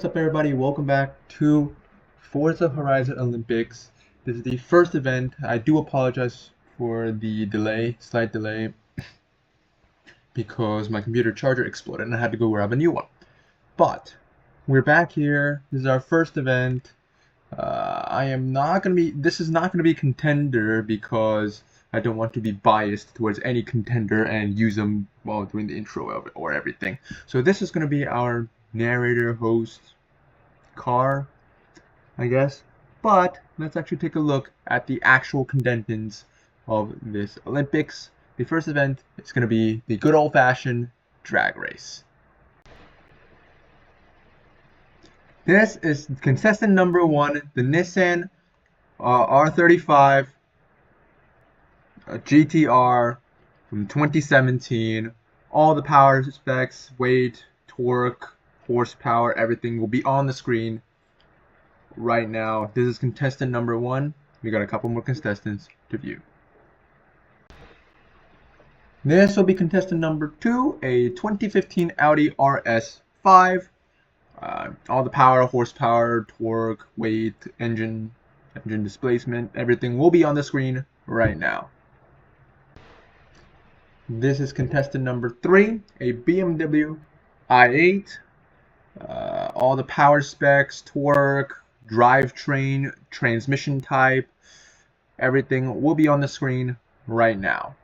What's up, everybody? Welcome back to Forza Horizon Olympics. This is the first event. I do apologize for the slight delay, because my computer charger exploded and I had to go grab a new one. But we're back here. This is our first event. This is not gonna be contender because I don't want to be biased towards any contender and use them while doing the intro or everything. So this is gonna be our narrator, host, car, I guess. But let's actually take a look at the actual contenders of this Olympics. The first event is going to be the good old-fashioned drag race. This is contestant number 1, the Nissan R35 GTR from 2017. All the power specs, weight, torque, horsepower, everything will be on the screen right now. This is contestant number 1. We got a couple more contestants to view. This will be contestant number 2, a 2015 Audi RS5. All the power, horsepower, torque, weight, engine displacement, everything will be on the screen right now. This is contestant number 3, a BMW i8. All the power specs, torque, drivetrain, transmission type, everything will be on the screen right now.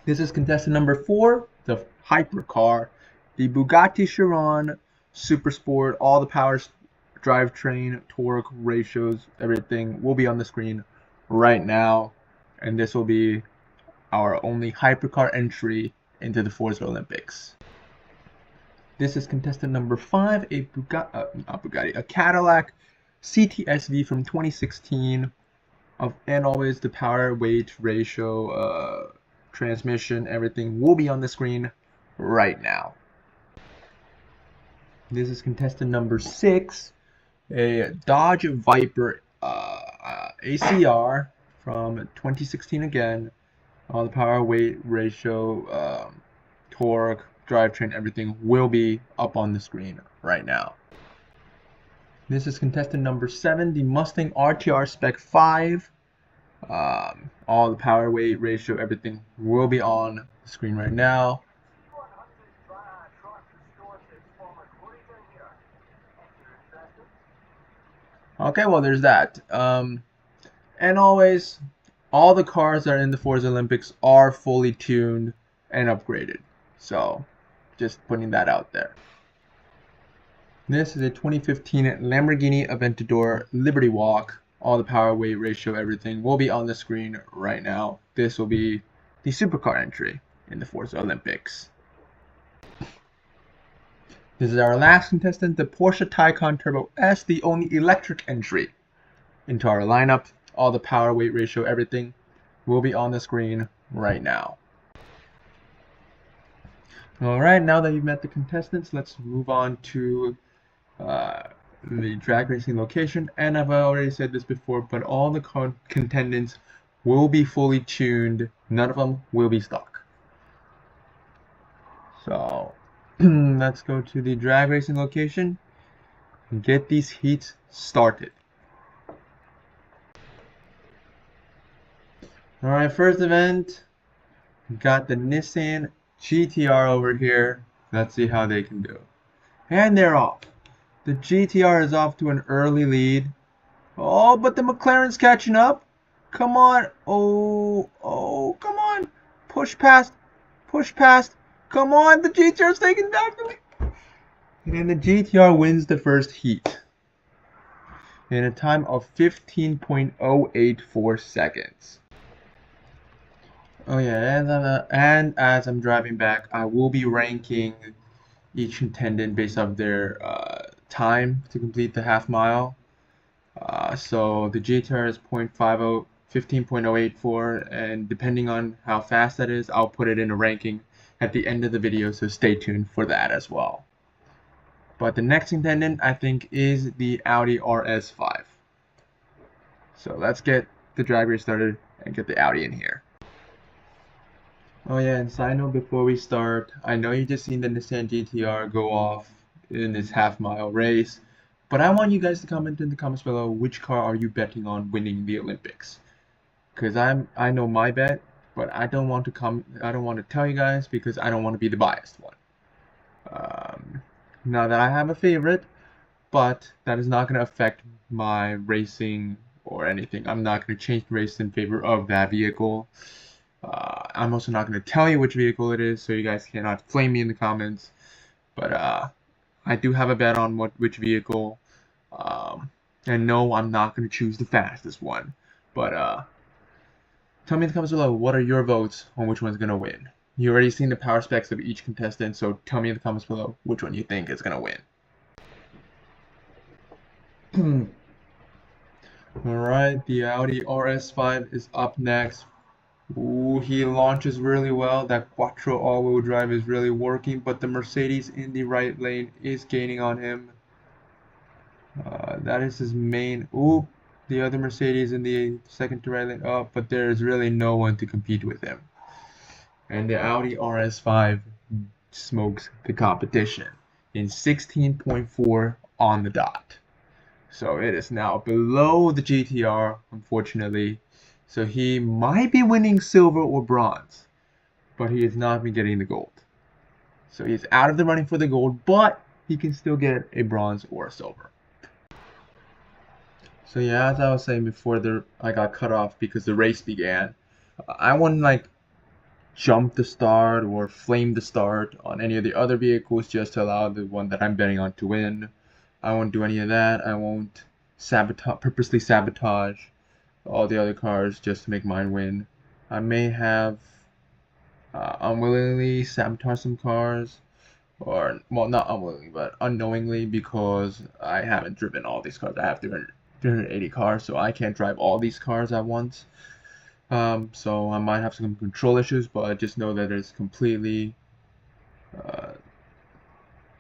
This is contestant number 4, the hypercar, the Bugatti Chiron Super Sport. All the power, drivetrain, torque, ratios, everything will be on the screen right now. And this will be our only hypercar entry into the Forza Olympics. This is contestant number 5, a Cadillac CTSV from 2016, and always the power, weight, ratio, transmission, everything will be on the screen right now. This is contestant number 6, a Dodge Viper ACR from 2016 again. All the power, weight, ratio, torque, drivetrain, everything will be up on the screen right now. This is contestant number 7, the Mustang RTR Spec 5. All the power, weight, ratio, everything will be on the screen right now. Okay, well, there's that. And always, all the cars that are in the Forza Olympics are fully tuned and upgraded. So, just putting that out there. This is a 2015 Lamborghini Aventador Liberty Walk. All the power, weight, ratio, everything will be on the screen right now. This will be the supercar entry in the Forza Olympics. This is our last contestant, the Porsche Taycan Turbo S, the only electric entry into our lineup. All the power, weight, ratio, everything will be on the screen right now. Alright, now that you've met the contestants, let's move on to the drag racing location. And I've already said this before, but all the contestants will be fully tuned. None of them will be stock. So let's go to the drag racing location and get these heats started. Alright, first event, got the Nissan GTR over here. Let's see how they can do. And they're off. The GTR is off to an early lead. Oh, but the McLaren's catching up. Come on. Oh, come on. Push past. Come on, the GTR's taking back to me. And the GTR wins the first heat in a time of 15.084 seconds. Oh yeah, and as I'm driving back, I will be ranking each contestant based off their time to complete the half mile. So the GTR is 15.084, and depending on how fast that is, I'll put it in a ranking at the end of the video, so stay tuned for that as well. But the next contestant, I think, is the Audi RS5. So let's get the drag race started and get the Audi in here. Oh yeah, and side note before we start, I know you just seen the Nissan GTR go off in this half-mile race. But I want you guys to comment in the comments below which car are you betting on winning the Olympics. Because I know my bet, but I don't want to tell you guys because I don't want to be the biased one. Now that I have a favorite, but that is not going to affect my racing or anything. I'm not going to change the race in favor of that vehicle. I'm also not going to tell you which vehicle it is, so you guys cannot flame me in the comments. But I do have a bet on which vehicle. And no, I'm not going to choose the fastest one. But tell me in the comments below, what are your votes on which one's going to win? You already seen the power specs of each contestant, so tell me in the comments below which one you think is going to win. Alright, the Audi RS5 is up next. Ooh, he launches really well. That quattro all-wheel drive is really working, but the Mercedes in the right lane is gaining on him. That is his main. Ooh, the other Mercedes in the second to right lane. Oh, but there's really no one to compete with him. And the Audi RS5 smokes the competition in 16.4 on the dot. So it is now below the GTR, unfortunately. So he might be winning silver or bronze, but he has not been getting the gold. So he's out of the running for the gold, but he can still get a bronze or a silver. So yeah, as I was saying before, I got cut off because the race began. I wouldn't like jump the start or flame the start on any of the other vehicles just to allow the one that I'm betting on to win. I won't do any of that. I won't purposely sabotage all the other cars just to make mine win. I may have unwillingly sabotaged some cars, or well, not unwillingly, but unknowingly, because I haven't driven all these cars. I have 380 cars, so I can't drive all these cars at once. So I might have some control issues, but just know that it's completely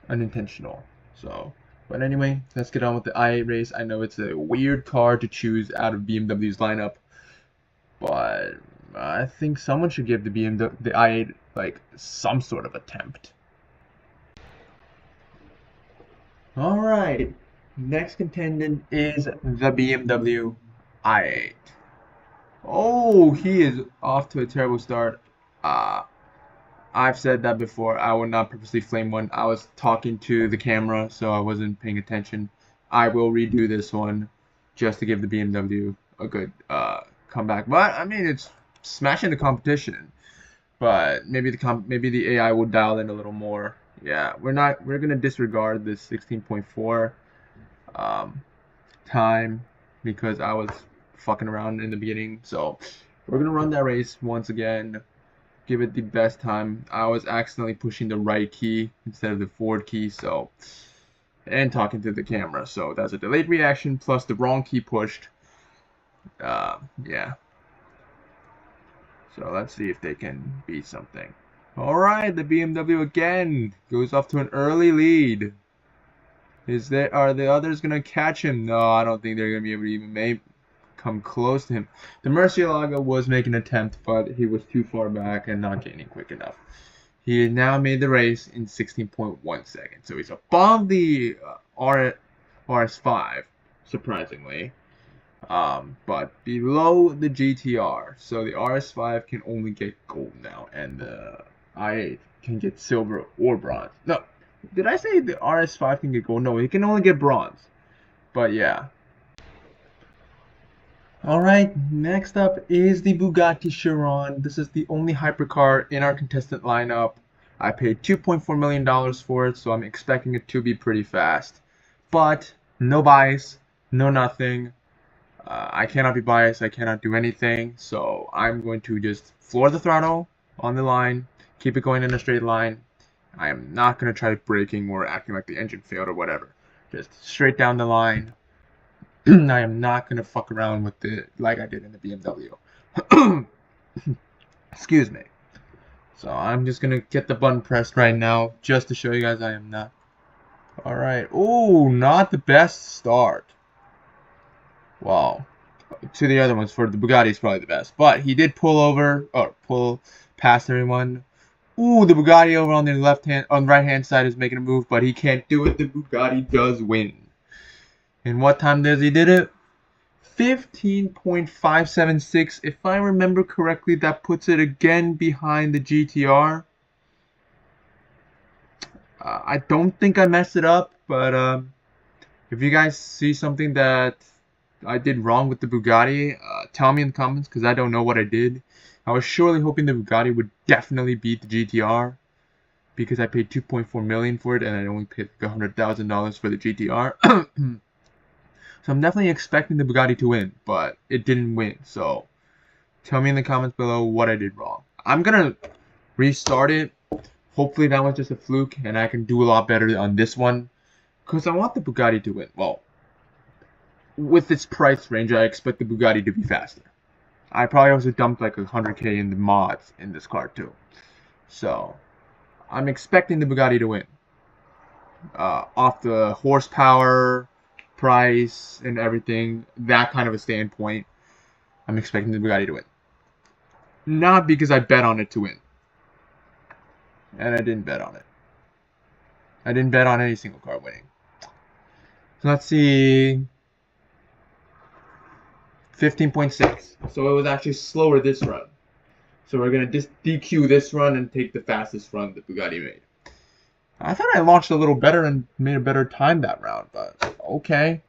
unintentional. So. But anyway, let's get on with the i8 race. I know it's a weird car to choose out of BMW's lineup, but I think someone should give the i8 like some sort of attempt. All right, next contendant is the BMW i8. Oh, he is off to a terrible start. I've said that before. I would not purposely flame one. I was talking to the camera, so I wasn't paying attention. I will redo this one just to give the BMW a good comeback. But I mean, it's smashing the competition. But maybe the AI will dial in a little more. Yeah, we're gonna disregard this 16.4 time because I was fucking around in the beginning. So we're gonna run that race once again. Give it the best time. I was accidentally pushing the right key instead of the forward key, so, and talking to the camera, so that's a delayed reaction plus the wrong key pushed. Yeah. So let's see if they can beat something. Alright, the BMW again goes off to an early lead. Are the others gonna catch him? No, I don't think they're gonna be able to even come close to him. The Murcielago was making an attempt, but he was too far back and not gaining quick enough. He has now made the race in 16.1 seconds, so he's above the RS5, surprisingly, but below the GTR. So the RS5 can only get gold now, and the i8 can get silver or bronze. No, did I say the RS5 can get gold? No, he can only get bronze. But yeah. Alright, next up is the Bugatti Chiron. This is the only hypercar in our contestant lineup. I paid $2.4 million for it, so I'm expecting it to be pretty fast. But, no bias, no nothing. I cannot be biased, I cannot do anything, so I'm going to just floor the throttle on the line, keep it going in a straight line. I am not going to try braking or acting like the engine failed or whatever. Just straight down the line. I am not gonna fuck around with it like I did in the BMW. Excuse me. So I'm just gonna get the button pressed right now just to show you guys I am not. Alright. Oh, not the best start. Wow. To the other ones, for the Bugatti is probably the best. But he did pull over, or pull past everyone. Ooh, the Bugatti over on the right hand side is making a move, but he can't do it. The Bugatti does win. And what time does he did it? 15.576. If I remember correctly, that puts it again behind the GTR. I don't think I messed it up, but if you guys see something that I did wrong with the Bugatti, tell me in the comments, because I don't know what I did. I was surely hoping the Bugatti would definitely beat the GTR, because I paid 2.4 million for it and I only paid like $100,000 for the GTR. So I'm definitely expecting the Bugatti to win, but it didn't win. So tell me in the comments below what I did wrong. I'm gonna restart it. Hopefully that was just a fluke and I can do a lot better on this one, because I want the Bugatti to win. Well, with its price range, I expect the Bugatti to be faster. I probably also dumped like 100k in the mods in this car too. So I'm expecting the Bugatti to win. Off the horsepower, price, and everything, that kind of a standpoint, I'm expecting the Bugatti to win. Not because I bet on it to win. And I didn't bet on it. I didn't bet on any single car winning. So let's see. 15.6. So it was actually slower this run. So we're going to just DQ this run and take the fastest run that Bugatti made. I thought I launched a little better and made a better time that round, but okay.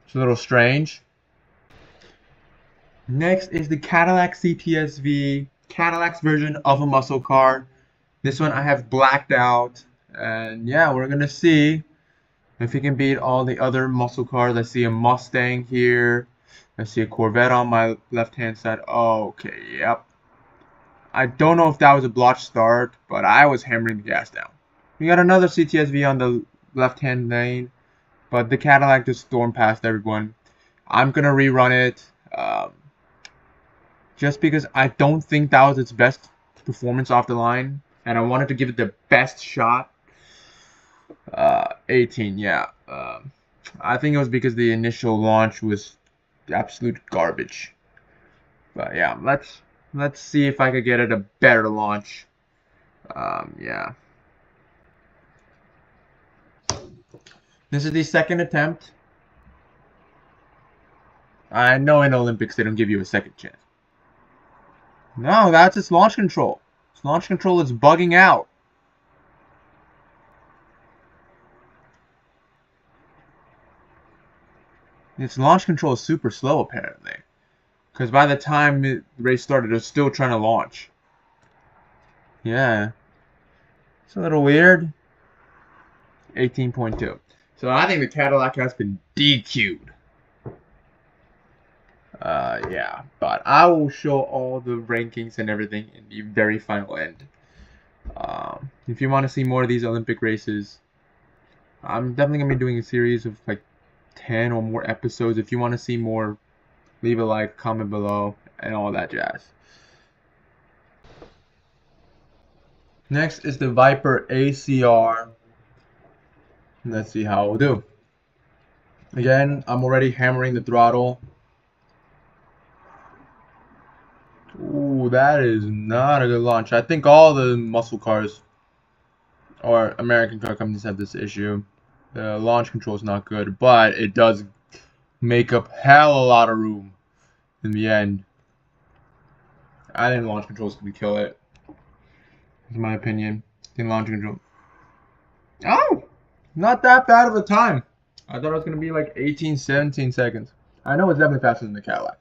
It's a little strange. Next is the Cadillac CTS-V, Cadillac's version of a muscle car. This one I have blacked out, and yeah, we're gonna see if he can beat all the other muscle cars. I see a Mustang here. I see a Corvette on my left-hand side. Okay, yep. I don't know if that was a blotch start, but I was hammering the gas down. We got another CTS-V on the left-hand lane, but the Cadillac just stormed past everyone. I'm gonna rerun it, just because I don't think that was its best performance off the line, and I wanted to give it the best shot. 18, yeah. I think it was because the initial launch was absolute garbage. But yeah, let's see if I could get it a better launch. Yeah. This is the second attempt. I know in Olympics they don't give you a second chance. No, that's its launch control. Its launch control is bugging out. Its launch control is super slow apparently. Because by the time the race started, it was still trying to launch. Yeah. It's a little weird. 18.2. So I think the Cadillac has been DQ'd. Yeah, but I will show all the rankings and everything in the very final end. If you want to see more of these Olympic races, I'm definitely going to be doing a series of like 10 or more episodes. If you want to see more, leave a like, comment below, and all that jazz. Next is the Viper ACR. Let's see how it will do. Again, I'm already hammering the throttle. Ooh, that is not a good launch. I think all the muscle cars or American car companies have this issue. The launch control is not good, but it does make up hell a lot of room in the end. I think launch control is going to kill it. In my opinion. I think launch control. Oh! Not that bad of a time. I thought it was going to be like 18, 17 seconds. I know it's definitely faster than the Cadillac.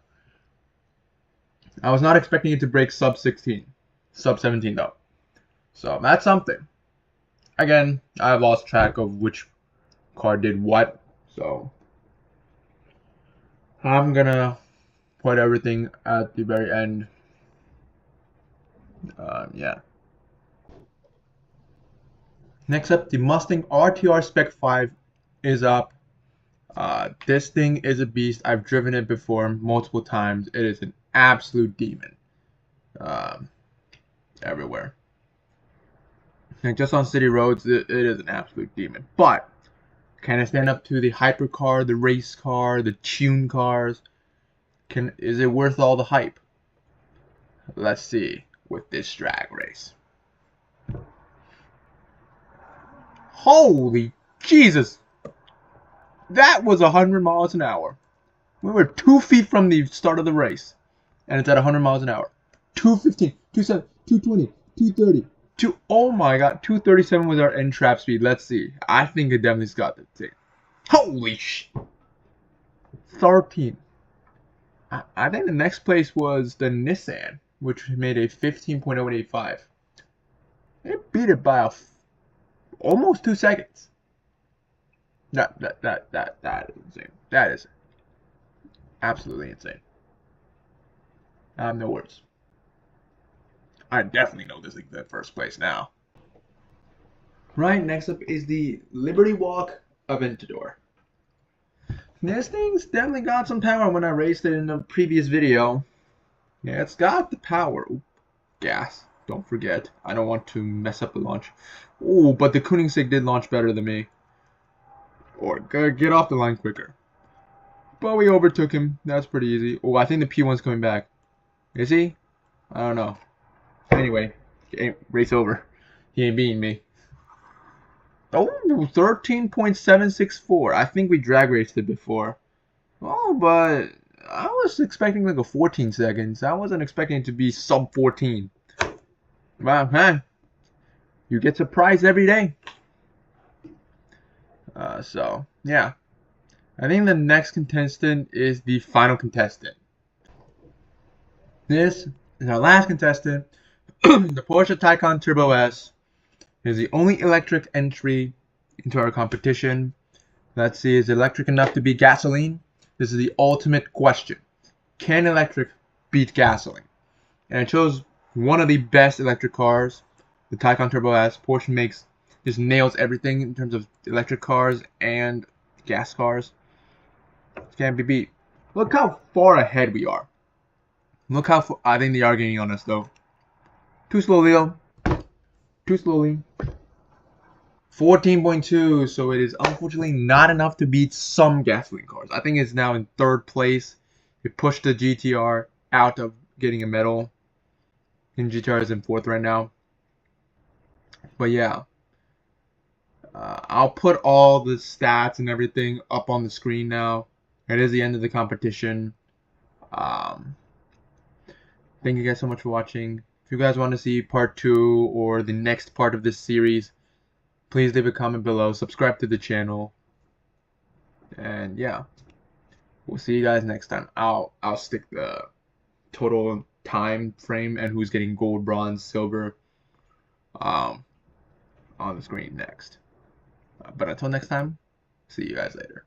I was not expecting it to break sub 16. Sub 17 though. So that's something. Again, I've lost track of which car did what. So I'm going to put everything at the very end. Yeah. Next up, the Mustang RTR Spec 5 is up. This thing is a beast. I've driven it before multiple times. It is an absolute demon. Everywhere. And just on city roads, it is an absolute demon. But can it stand up to the hypercar, the race car, the tune cars? Is it worth all the hype? Let's see with this drag race. Holy Jesus! That was 100 miles an hour. We were 2 feet from the start of the race, and it's at 100 miles an hour. 215, 27, 220, 230, oh my god, 237 was our end trap speed. Let's see. I think it definitely got the thing. Holy sh! 13. I think the next place was the Nissan, which made a 15.085. It beat it by almost 2 seconds. That is insane. That is absolutely insane. I have no words. I definitely know this is the first place now. Right, next up is the Liberty Walk Aventador. This thing's definitely got some power when I raced it in the previous video. Yeah, it's got the power. Ooh, gas. Don't forget. I don't want to mess up the launch. Ooh, but the Koenigsegg did launch better than me. Or get off the line quicker. But we overtook him. That's pretty easy. Oh, I think the P1's coming back. Is he? I don't know. Anyway, race over. He ain't beating me. Oh, 13.764. I think we drag raced it before. Oh, but I was expecting like a 14 seconds. I wasn't expecting it to be sub 14. Well, man, you get surprised every day. So, yeah. I think the next contestant is the final contestant. This is our last contestant. The Porsche Taycan Turbo S is the only electric entry into our competition. Let's see, is electric enough to beat gasoline? This is the ultimate question. Can electric beat gasoline? And I chose one of the best electric cars, the Taycan Turbo S. Porsche just nails everything in terms of electric cars and gas cars. Can't be beat. Look how far ahead we are. Look how far, I think they are gaining on us though. Too slowly though. Too slowly. 14.2, so it is unfortunately not enough to beat some gasoline cars. I think it's now in 3rd place. It pushed the GTR out of getting a medal. And GTR is in 4th right now. But yeah. I'll put all the stats and everything up on the screen now. It is the end of the competition. Thank you guys so much for watching. If you guys want to see part 2 or the next part of this series, please leave a comment below. Subscribe to the channel. And yeah, we'll see you guys next time. I'll stick the total time frame and who's getting gold, bronze, silver on the screen next. But until next time, see you guys later.